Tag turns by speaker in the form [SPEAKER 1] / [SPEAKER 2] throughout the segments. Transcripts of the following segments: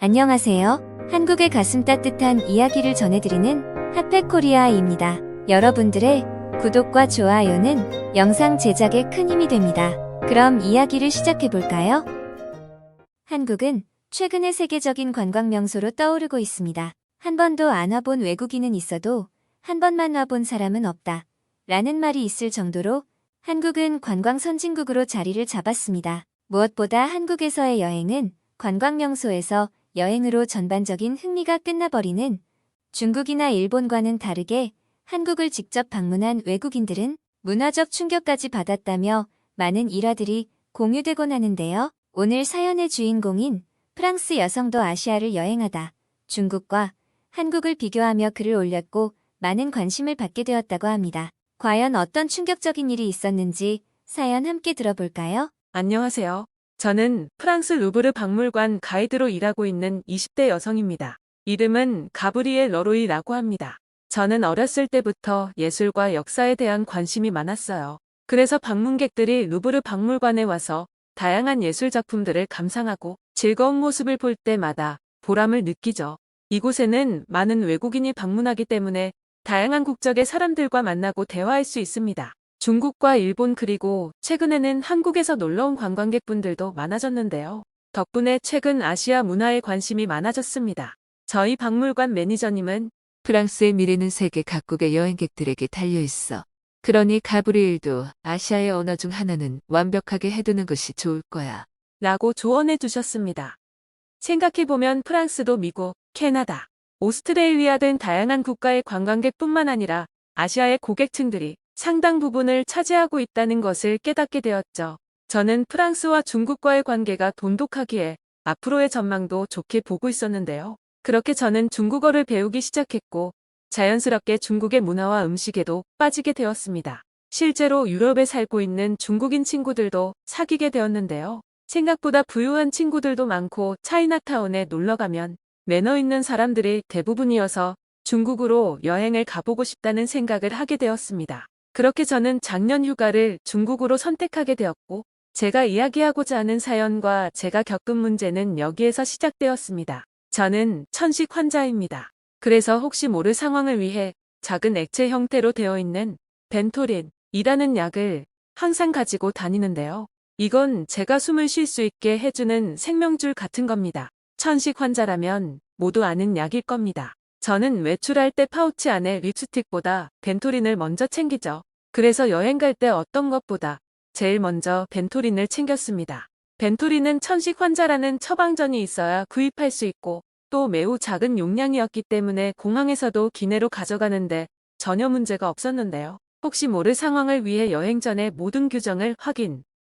[SPEAKER 1] 안녕하세요. 한국의 가슴 따뜻한 이야기를 전해드리는 핫팩코리아입니다. 여러분들의 구독과 좋아요는 영상 제작에 큰 힘이 됩니다. 그럼 이야기를 시작해볼까요? 한국은 최근에 세계적인 관광 명소로 떠오르고 있습니다. 한 번도 안 와본 외국인은 있어도 한 번만 와본 사람은 없다. 라는 말이 있을 정도로 한국은 관광 선진국으로 자리를 잡았습니다. 무엇보다 한국에서의 여행은 관광 명소에서 여행으로 전반적인 흥미가 끝나버리는 중국이나 일본과는 다르게 한국을 직접 방문한 외국인들은 문화적 충격까지 받았다며 많은 일화들이 공유되곤 하는데요. 오늘 사연의 주인공인 프랑스 여성도 아시아를 여행하다 중국과 한국을 비교하며 글을 올렸고 많은 관심을 받게 되었다고 합니다. 과연 어떤 충격적인 일이 있었는지 사연 함께 들어볼까요?
[SPEAKER 2] 안녕하세요. 저는 프랑스 루브르 박물관 가이드로 일하고 있는 20대 여성입니다. 이름은 가브리엘 러로이라고 합니다. 저는 어렸을 때부터 예술과 역사에 대한 관심이 많았어요. 그래서 방문객들이 루브르 박물관에 와서 다양한 예술 작품들을 감상하고 즐거운 모습을 볼 때마다 보람을 느끼죠. 이곳에는 많은 외국인이 방문하기 때문에 다양한 국적의 사람들과 만나고 대화할 수 있습니다. 중국과 일본 그리고 최근에는 한국에서 놀러온 관광객분들도 많아졌는데요. 덕분에 최근 아시아 문화에 관심이 많아졌습니다. 저희 박물관 매니저님은
[SPEAKER 3] 프랑스의 미래는 세계 각국의 여행객들에게 달려있어. 그러니 가브리엘도 아시아의 언어 중 하나는 완벽하게 해두는 것이 좋을 거야.
[SPEAKER 2] 라고 조언해 주셨습니다. 생각해보면 프랑스도 미국, 캐나다, 오스트레일리아 등 다양한 국가의 관광객뿐만 아니라 아시아의 고객층들이 상당 부분을 차지하고 있다는 것을 깨닫게 되었죠. 저는 프랑스와 중국과의 관계가 돈독하기에 앞으로의 전망도 좋게 보고 있었는데요. 그렇게 저는 중국어를 배우기 시작했고 자연스럽게 중국의 문화와 음식에도 빠지게 되었습니다. 실제로 유럽에 살고 있는 중국인 친구들도 사귀게 되었는데요. 생각보다 부유한 친구들도 많고 차이나타운에 놀러가면 매너 있는 사람들이 대부분이어서 중국으로 여행을 가보고 싶다는 생각을 하게 되었습니다. 그렇게 저는 작년 휴가를 중국으로 선택하게 되었고 제가 이야기하고자 하는 사연과 제가 겪은 문제는 여기에서 시작되었습니다. 저는 천식 환자입니다. 그래서 혹시 모를 상황을 위해 작은 액체 형태로 되어 있는 벤토린이라는 약을 항상 가지고 다니는데요. 이건 제가 숨을 쉴 수 있게 해주는 생명줄 같은 겁니다. 천식 환자라면 모두 아는 약일 겁니다. 저는 외출할 때 파우치 안에 립스틱보다 벤토린을 먼저 챙기죠. 그래서 여행 갈 때 어떤 것보다 제일 먼저 벤토린을 챙겼습니다. 벤토린은 천식 환자라는 처방전이 있어야 구입할 수 있고 또 매우 작은 용량이었기 때문에 공항에서도 기내로 가져가는데 전혀 문제가 없었는데요. 혹시 모를 상황을 위해 여행 전에 모든 규정을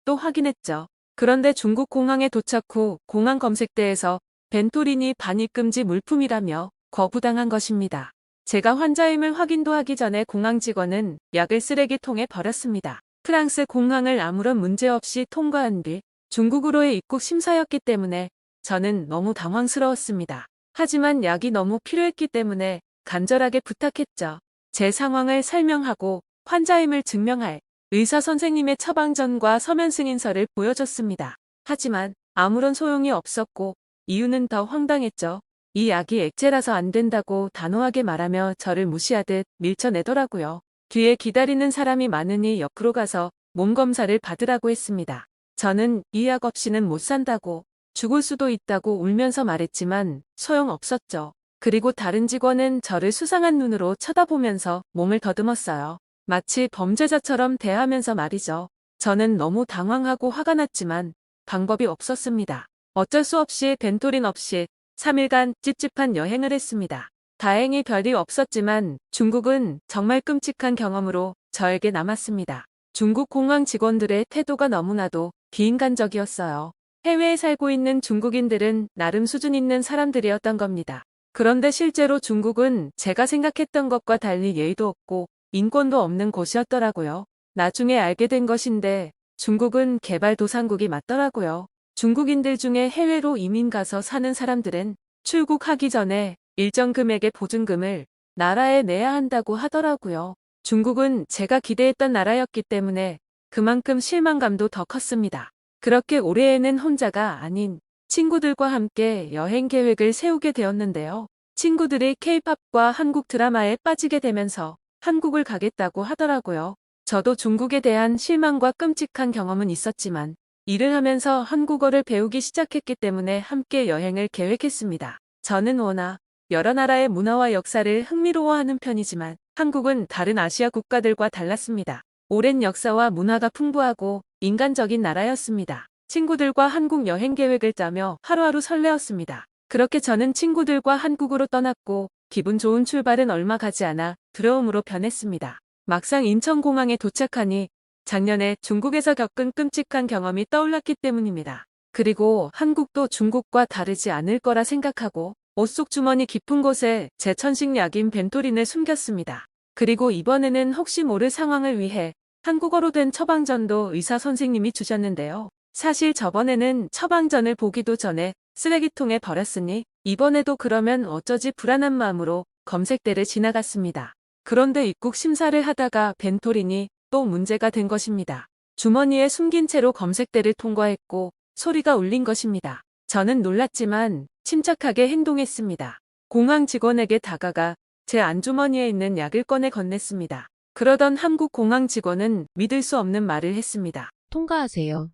[SPEAKER 2] 또 확인했죠. 그런데 중국 공항에 도착 후 공항 검색대에서 벤토린이 반입금지 물품이라며 거부당한 것입니다. 제가 환자임을 확인도 하기 전에 공항 직원은 약을 쓰레기통에 버렸습니다. 프랑스 공항을 아무런 문제 없이 통과한 뒤 중국으로의 입국 심사였기 때문에 저는 너무 당황스러웠습니다. 하지만 약이 너무 필요했기 때문에 간절하게 부탁했죠. 제 상황을 설명하고 환자임을 증명할 의사 선생님의 처방전과 서면 승인서를 보여줬습니다. 하지만 아무런 소용이 없었고 이유는 더 황당했죠. 이 약이 액체라서 안 된다고 단호하게 말하며 저를 무시하듯 밀쳐내더라고요. 뒤에 기다리는 사람이 많으니 옆으로 가서 몸 검사를 받으라고 했습니다. 저는 이 약 없이는 못 산다고 죽을 수도 있다고 울면서 말했지만 소용없었죠. 그리고 다른 직원은 저를 수상한 눈으로 쳐다보면서 몸을 더듬었어요. 마치 범죄자처럼 대하면서 말이죠. 저는 너무 당황하고 화가 났지만 방법이 없었습니다. 어쩔 수 없이 벤토린 없이 3일간 찝찝한 여행을 했습니다. 다행히 별일 없었지만 중국은 정말 끔찍한 경험으로 저에게 남았습니다. 중국 공항 직원들의 태도가 너무나도 비인간적이었어요. 해외에 살고 있는 중국인들은 나름 수준 있는 사람들이었던 겁니다. 그런데 실제로 중국은 제가 생각했던 것과 달리 예의도 없고 인권도 없는 곳이었더라고요. 나중에 알게 된 것인데 중국은 개발도상국이 맞더라고요. 중국인들 중에 해외로 이민 가서 사는 사람들은 출국하기 전에 일정 금액의 보증금을 나라에 내야 한다고 하더라고요. 중국은 제가 기대했던 나라였기 때문에 그만큼 실망감도 더 컸습니다. 그렇게 올해에는 혼자가 아닌 친구들과 함께 여행 계획을 세우게 되었는데요. 친구들이 K-팝과 한국 드라마에 빠지게 되면서 한국을 가겠다고 하더라고요. 저도 중국에 대한 실망과 끔찍한 경험은 있었지만 일을 하면서 한국어를 배우기 시작했기 때문에 함께 여행을 계획했습니다. 저는 워낙 여러 나라의 문화와 역사를 흥미로워하는 편이지만 한국은 다른 아시아 국가들과 달랐습니다. 오랜 역사와 문화가 풍부하고 인간적인 나라였습니다. 친구들과 한국 여행 계획을 짜며 하루하루 설레었습니다. 그렇게 저는 친구들과 한국으로 떠났고 기분 좋은 출발은 얼마 가지 않아 두려움으로 변했습니다. 막상 인천공항에 도착하니 작년에 중국에서 겪은 끔찍한 경험이 떠올랐기 때문입니다. 그리고 한국도 중국과 다르지 않을 거라 생각하고 옷 속 주머니 깊은 곳에 제 천식 약인 벤토린을 숨겼습니다. 그리고 이번에는 혹시 모를 상황을 위해 한국어로 된 처방전도 의사 선생님이 주셨는데요. 사실 저번에는 처방전을 보기도 전에 쓰레기통에 버렸으니 이번에도 그러면 어쩌지 불안한 마음으로 검색대를 지나갔습니다. 그런데 입국 심사를 하다가 벤토린이 또 문제가 된 것입니다. 주머니에 숨긴 채로 검색대를 통과했고 소리가 울린 것입니다. 저는 놀랐지만 침착하게 행동했습니다. 공항 직원에게 다가가 제 안주머니에 있는 약을 꺼내 건넸습니다. 그러던 한국 공항 직원은 믿을 수 없는 말을 했습니다.
[SPEAKER 4] 통과하세요.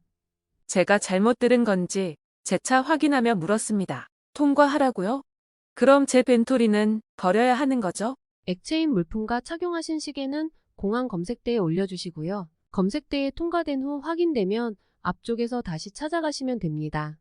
[SPEAKER 2] 제가 잘못 들은 건지 제 차 확인하며 물었습니다. 통과하라고요? 그럼 제 벤토리는 버려야 하는 거죠?
[SPEAKER 4] 액체인 물품과 착용하신 시계는 공항 검색대에 올려주시고요. 검색대에 통과된 후 확인되면 앞쪽에서 다시 찾아가시면 됩니다.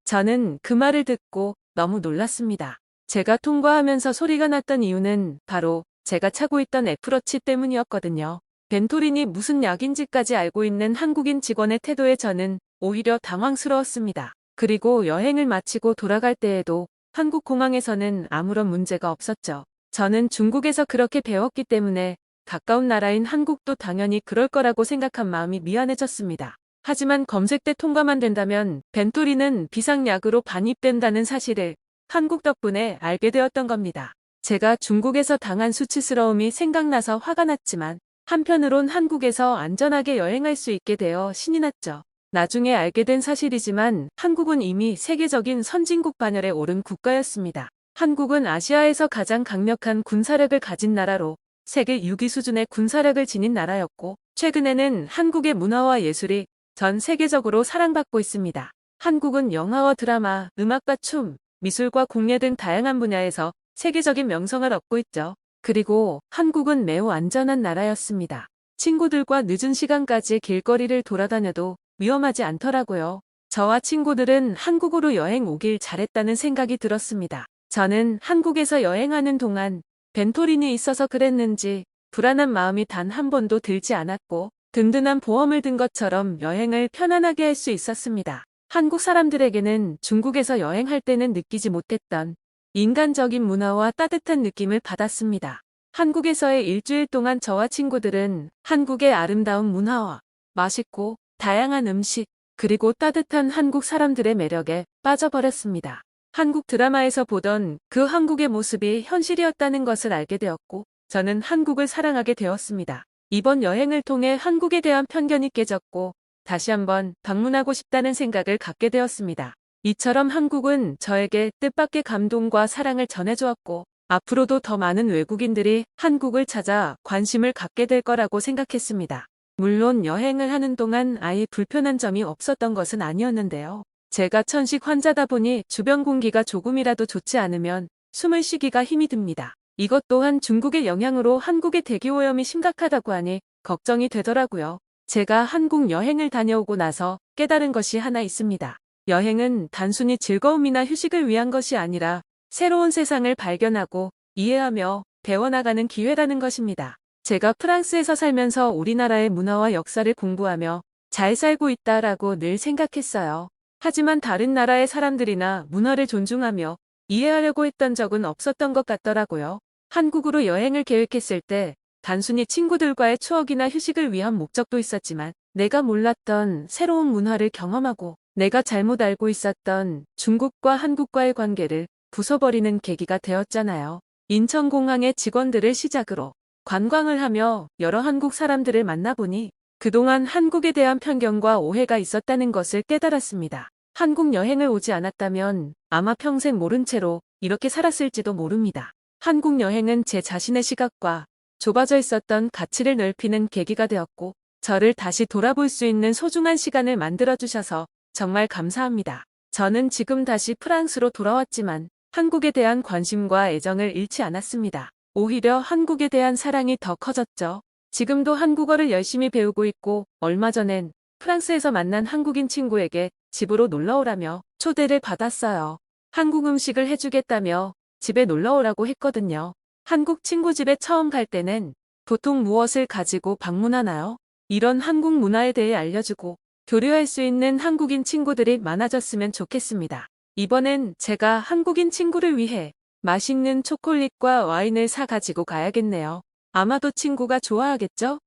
[SPEAKER 2] 저는 그 말을 듣고 너무 놀랐습니다. 제가 통과하면서 소리가 났던 이유는 바로 제가 차고 있던 애플워치 때문이었거든요. 벤토린이 무슨 약인지까지 알고 있는 한국인 직원의 태도에 저는 오히려 당황스러웠습니다. 그리고 여행을 마치고 돌아갈 때에도 한국 공항에서는 아무런 문제가 없었죠. 저는 중국에서 그렇게 배웠기 때문에 가까운 나라인 한국도 당연히 그럴 거라고 생각한 마음이 미안해졌습니다. 하지만 검색대 통과만 된다면 벤토린은 비상약으로 반입된다는 사실을 한국 덕분에 알게 되었던 겁니다. 제가 중국에서 당한 수치스러움이 생각나서 화가 났지만 한편으론 한국에서 안전하게 여행할 수 있게 되어 신이 났죠. 나중에 알게 된 사실이지만 한국은 이미 세계적인 선진국 반열에 오른 국가였습니다. 한국은 아시아에서 가장 강력한 군사력을 가진 나라로 세계 6위 수준의 군사력을 지닌 나라였고 최근에는 한국의 문화와 예술이 전 세계적으로 사랑받고 있습니다. 한국은 영화와 드라마, 음악과 춤, 미술과 공예 등 다양한 분야에서 세계적인 명성을 얻고 있죠. 그리고 한국은 매우 안전한 나라였습니다. 친구들과 늦은 시간까지 길거리를 돌아다녀도 위험하지 않더라고요. 저와 친구들은 한국으로 여행 오길 잘했다는 생각이 들었습니다. 저는 한국에서 여행하는 동안 벤토린이 있어서 그랬는지 불안한 마음이 단 한 번도 들지 않았고 든든한 보험을 든 것처럼 여행을 편안하게 할 수 있었습니다. 한국 사람들에게는 중국에서 여행할 때는 느끼지 못했던 인간적인 문화와 따뜻한 느낌을 받았습니다. 한국에서의 일주일 동안 저와 친구들은 한국의 아름다운 문화와 맛있고 다양한 음식, 그리고 따뜻한 한국 사람들의 매력에 빠져버렸습니다. 한국 드라마에서 보던 그 한국의 모습이 현실이었다는 것을 알게 되었고, 저는 한국을 사랑하게 되었습니다. 이번 여행을 통해 한국에 대한 편견이 깨졌고, 다시 한번 방문하고 싶다는 생각을 갖게 되었습니다. 이처럼 한국은 저에게 뜻밖의 감동과 사랑을 전해주었고, 앞으로도 더 많은 외국인들이 한국을 찾아 관심을 갖게 될 거라고 생각했습니다. 물론 여행을 하는 동안 아예 불편한 점이 없었던 것은 아니었는데요. 제가 천식 환자다 보니 주변 공기가 조금이라도 좋지 않으면 숨을 쉬기가 힘이 듭니다. 이것 또한 중국의 영향으로 한국의 대기오염이 심각하다고 하니 걱정이 되더라고요. 제가 한국 여행을 다녀오고 나서 깨달은 것이 하나 있습니다. 여행은 단순히 즐거움이나 휴식을 위한 것이 아니라 새로운 세상을 발견하고 이해하며 배워나가는 기회라는 것입니다. 제가 프랑스에서 살면서 우리나라의 문화와 역사를 공부하며 잘 살고 있다라고 늘 생각했어요. 하지만 다른 나라의 사람들이나 문화를 존중하며 이해하려고 했던 적은 없었던 것 같더라고요. 한국으로 여행을 계획했을 때 단순히 친구들과의 추억이나 휴식을 위한 목적도 있었지만 내가 몰랐던 새로운 문화를 경험하고 내가 잘못 알고 있었던 중국과 한국과의 관계를 부숴버리는 계기가 되었잖아요. 인천공항의 직원들을 시작으로 관광을 하며 여러 한국 사람들을 만나보니 그동안 한국에 대한 편견과 오해가 있었다는 것을 깨달았습니다. 한국 여행을 오지 않았다면 아마 평생 모른 채로 이렇게 살았을지도 모릅니다. 한국 여행은 제 자신의 시각과 좁아져 있었던 가치를 넓히는 계기가 되었고, 저를 다시 돌아볼 수 있는 소중한 시간을 만들어주셔서 정말 감사합니다. 저는 지금 다시 프랑스로 돌아왔지만 한국에 대한 관심과 애정을 잃지 않았습니다. 오히려 한국에 대한 사랑이 더 커졌죠. 지금도 한국어를 열심히 배우고 있고, 얼마 전엔 프랑스에서 만난 한국인 친구에게 집으로 놀러오라며 초대를 받았어요. 한국 음식을 해주겠다며 집에 놀러오라고 했거든요. 한국 친구 집에 처음 갈 때는 보통 무엇을 가지고 방문하나요? 이런 한국 문화에 대해 알려주고 교류할 수 있는 한국인 친구들이 많아졌으면 좋겠습니다. 이번엔 제가 한국인 친구를 위해 맛있는 초콜릿과 와인을 사 가지고 가야겠네요. 아마도 친구가 좋아하겠죠?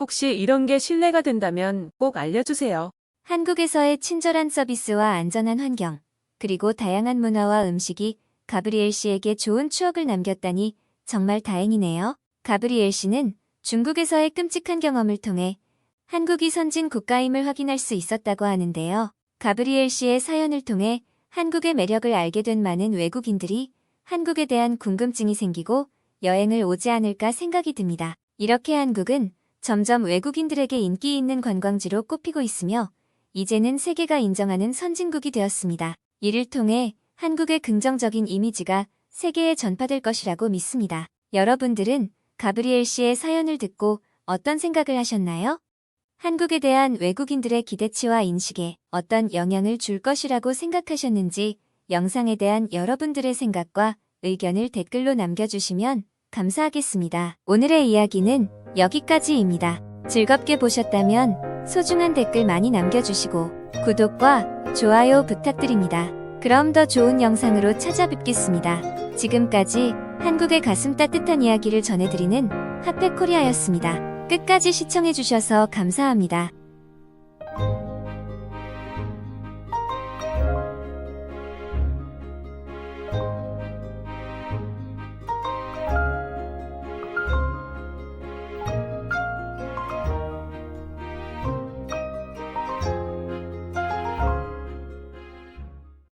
[SPEAKER 2] 혹시 이런 게 신뢰가 된다면 꼭 알려주세요.
[SPEAKER 1] 한국에서의 친절한 서비스와 안전한 환경, 그리고 다양한 문화와 음식이 가브리엘 씨에게 좋은 추억을 남겼다니 정말 다행이네요. 가브리엘 씨는 중국에서의 끔찍한 경험을 통해 한국이 선진 국가임을 확인할 수 있었다고 하는데요. 가브리엘 씨의 사연을 통해 한국의 매력을 알게 된 많은 외국인들이 한국에 대한 궁금증이 생기고 여행을 오지 않을까 생각이 듭니다. 이렇게 한국은 점점 외국인들에게 인기 있는 관광지로 꼽히고 있으며 이제는 세계가 인정하는 선진국이 되었습니다. 이를 통해 한국의 긍정적인 이미지가 세계에 전파될 것이라고 믿습니다. 여러분들은 가브리엘 씨의 사연을 듣고 어떤 생각을 하셨나요? 한국에 대한 외국인들의 기대치와 인식에 어떤 영향을 줄 것이라고 생각하셨는지 영상에 대한 여러분들의 생각과 의견을 댓글로 남겨주시면 감사하겠습니다. 오늘의 이야기는 여기까지입니다. 즐겁게 보셨다면 소중한 댓글 많이 남겨주시고 구독과 좋아요 부탁드립니다. 그럼 더 좋은 영상으로 찾아뵙겠습니다. 지금까지 한국의 가슴 따뜻한 이야기를 전해드리는 핫팩코리아였습니다. 끝까지 시청해주셔서 감사합니다.